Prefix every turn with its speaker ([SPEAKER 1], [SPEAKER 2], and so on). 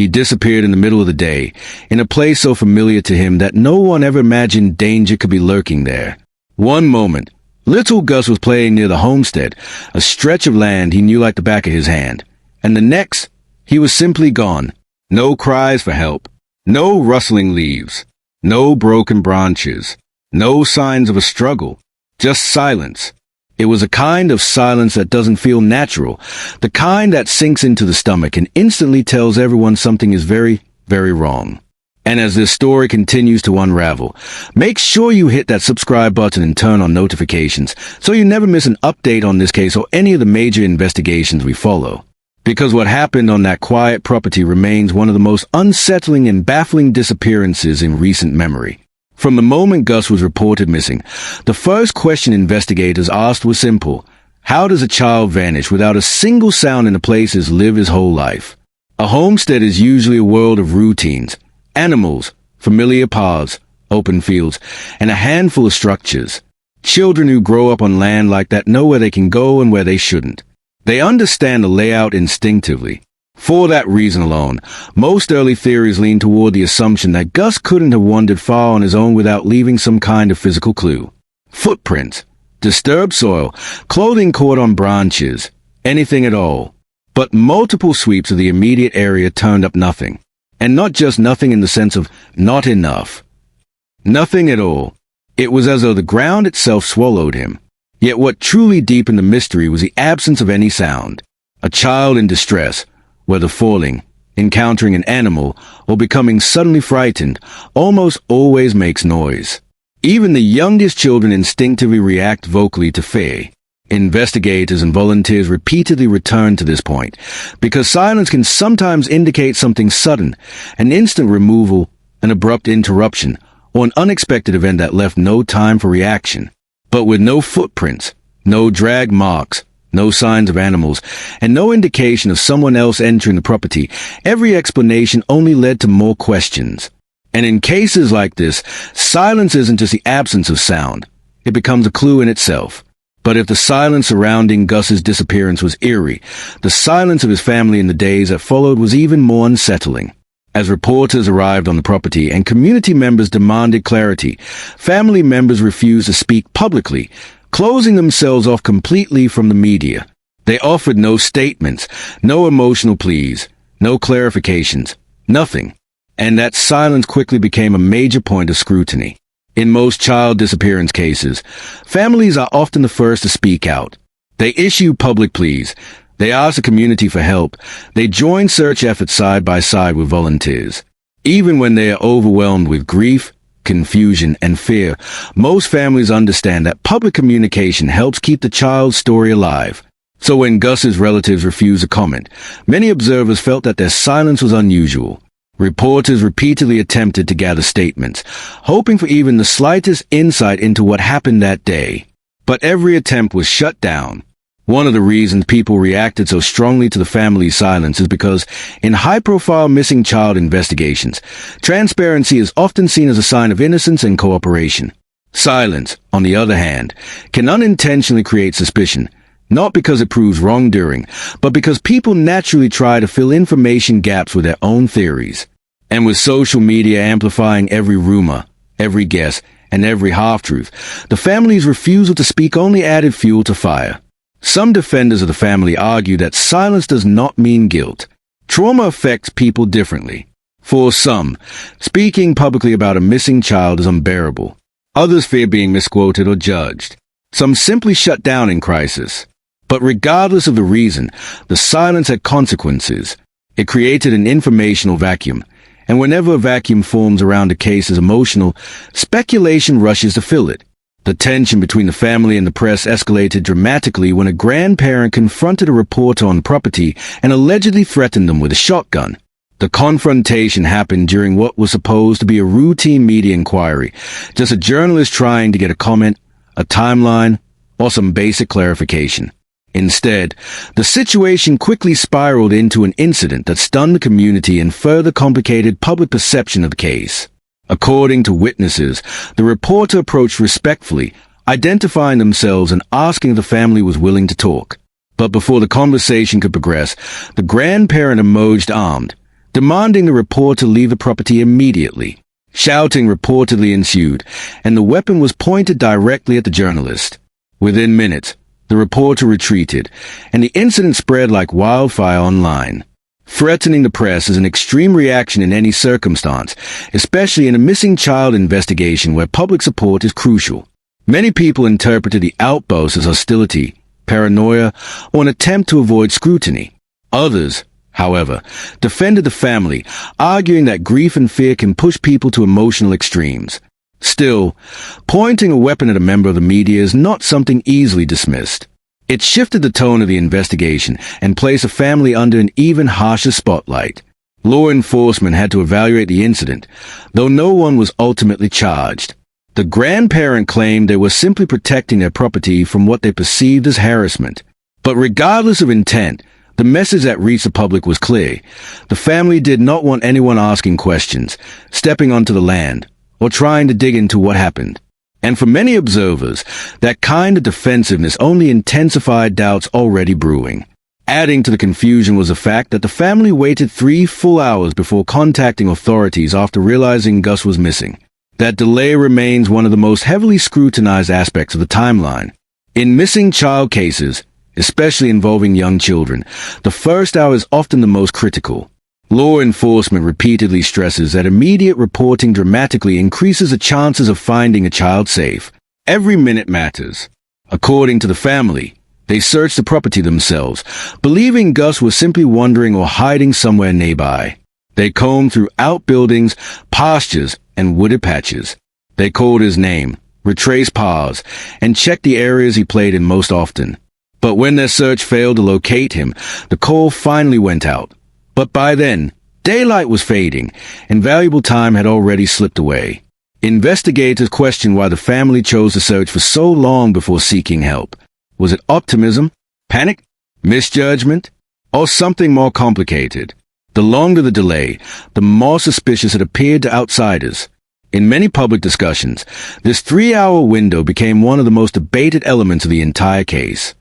[SPEAKER 1] He disappeared in the middle of the day, in a place so familiar to him that no one ever imagined danger could be lurking there. One moment, little Gus was playing near the homestead, a stretch of land he knew like the back of his hand. And the next, he was simply gone. No cries for help. No rustling leaves. No broken branches. No signs of a struggle. Just silence. It was a kind of silence that doesn't feel natural, the kind that sinks into the stomach and instantly tells everyone something is very, very wrong. And as this story continues to unravel, make sure you hit that subscribe button and turn on notifications so you never miss an update on this case or any of the major investigations we follow. Because what happened on that quiet property remains one of the most unsettling and baffling disappearances in recent memory. From the moment Gus was reported missing, the first question investigators asked was simple. How does a child vanish without a single sound in a place he's lived his whole life? A homestead is usually a world of routines, animals, familiar paths, open fields, and a handful of structures. Children who grow up on land like that know where they can go and where they shouldn't. They understand the layout instinctively. For that reason alone, most early theories lean toward the assumption that Gus couldn't have wandered far on his own without leaving some kind of physical clue. Footprints, disturbed soil, clothing caught on branches, anything at all. But multiple sweeps of the immediate area turned up nothing. And not just nothing in the sense of not enough. Nothing at all. It was as though the ground itself swallowed him. Yet what truly deepened the mystery was the absence of any sound. A child in distress, whether falling, encountering an animal, or becoming suddenly frightened, almost always makes noise. Even the youngest children instinctively react vocally to fear. Investigators and volunteers repeatedly return to this point, because silence can sometimes indicate something sudden, an instant removal, an abrupt interruption, or an unexpected event that left no time for reaction. But with no footprints, no drag marks, no signs of animals, and no indication of someone else entering the property, every explanation only led to more questions. And in cases like this, silence isn't just the absence of sound. It becomes a clue in itself. But if the silence surrounding Gus's disappearance was eerie, the silence of his family in the days that followed was even more unsettling. As reporters arrived on the property and community members demanded clarity, family members refused to speak publicly, closing themselves off completely from the media. They offered no statements, no emotional pleas, no clarifications, nothing. And that silence quickly became a major point of scrutiny. In most child disappearance cases, families are often the first to speak out. They issue public pleas. They ask the community for help. They join search efforts side by side with volunteers. Even when they are overwhelmed with grief, confusion, and fear, most families understand that public communication helps keep the child's story alive. So when Gus's relatives refused to comment, many observers felt that their silence was unusual. Reporters repeatedly attempted to gather statements, hoping for even the slightest insight into what happened that day. But every attempt was shut down. One of the reasons people reacted so strongly to the family's silence is because, in high-profile missing child investigations, transparency is often seen as a sign of innocence and cooperation. Silence, on the other hand, can unintentionally create suspicion, not because it proves wrongdoing, but because people naturally try to fill information gaps with their own theories. And with social media amplifying every rumor, every guess, and every half-truth, the family's refusal to speak only added fuel to fire. Some defenders of the family argue that silence does not mean guilt. Trauma affects people differently. For some, speaking publicly about a missing child is unbearable. Others fear being misquoted or judged. Some simply shut down in crisis. But regardless of the reason, the silence had consequences. It created an informational vacuum. And whenever a vacuum forms around a case as emotional, speculation rushes to fill it. The tension between the family and the press escalated dramatically when a grandparent confronted a reporter on property and allegedly threatened them with a shotgun. The confrontation happened during what was supposed to be a routine media inquiry, just a journalist trying to get a comment, a timeline, or some basic clarification. Instead, the situation quickly spiraled into an incident that stunned the community and further complicated public perception of the case. According to witnesses, the reporter approached respectfully, identifying themselves and asking if the family was willing to talk. But before the conversation could progress, the grandparent emerged armed, demanding the reporter leave the property immediately. Shouting reportedly ensued, and the weapon was pointed directly at the journalist. Within minutes, the reporter retreated, and the incident spread like wildfire online. Threatening the press is an extreme reaction in any circumstance, especially in a missing child investigation where public support is crucial. Many people interpreted the outburst as hostility, paranoia, or an attempt to avoid scrutiny. Others, however, defended the family, arguing that grief and fear can push people to emotional extremes. Still, pointing a weapon at a member of the media is not something easily dismissed. It shifted the tone of the investigation and placed the family under an even harsher spotlight. Law enforcement had to evaluate the incident, though no one was ultimately charged. The grandparent claimed they were simply protecting their property from what they perceived as harassment. But regardless of intent, the message that reached the public was clear. The family did not want anyone asking questions, stepping onto the land, or trying to dig into what happened. And for many observers, that kind of defensiveness only intensified doubts already brewing. Adding to the confusion was the fact that the family waited 3 full hours before contacting authorities after realizing Gus was missing. That delay remains one of the most heavily scrutinized aspects of the timeline. In missing child cases, especially involving young children, the first hour is often the most critical. Law enforcement repeatedly stresses that immediate reporting dramatically increases the chances of finding a child safe. Every minute matters. According to the family, they searched the property themselves, believing Gus was simply wandering or hiding somewhere nearby. They combed through outbuildings, pastures, and wooded patches. They called his name, retraced paths, and checked the areas he played in most often. But when their search failed to locate him, the call finally went out. But by then, daylight was fading, and valuable time had already slipped away. Investigators questioned why the family chose to search for so long before seeking help. Was it optimism, panic, misjudgment, or something more complicated? The longer the delay, the more suspicious it appeared to outsiders. In many public discussions, this 3-hour window became one of the most debated elements of the entire case.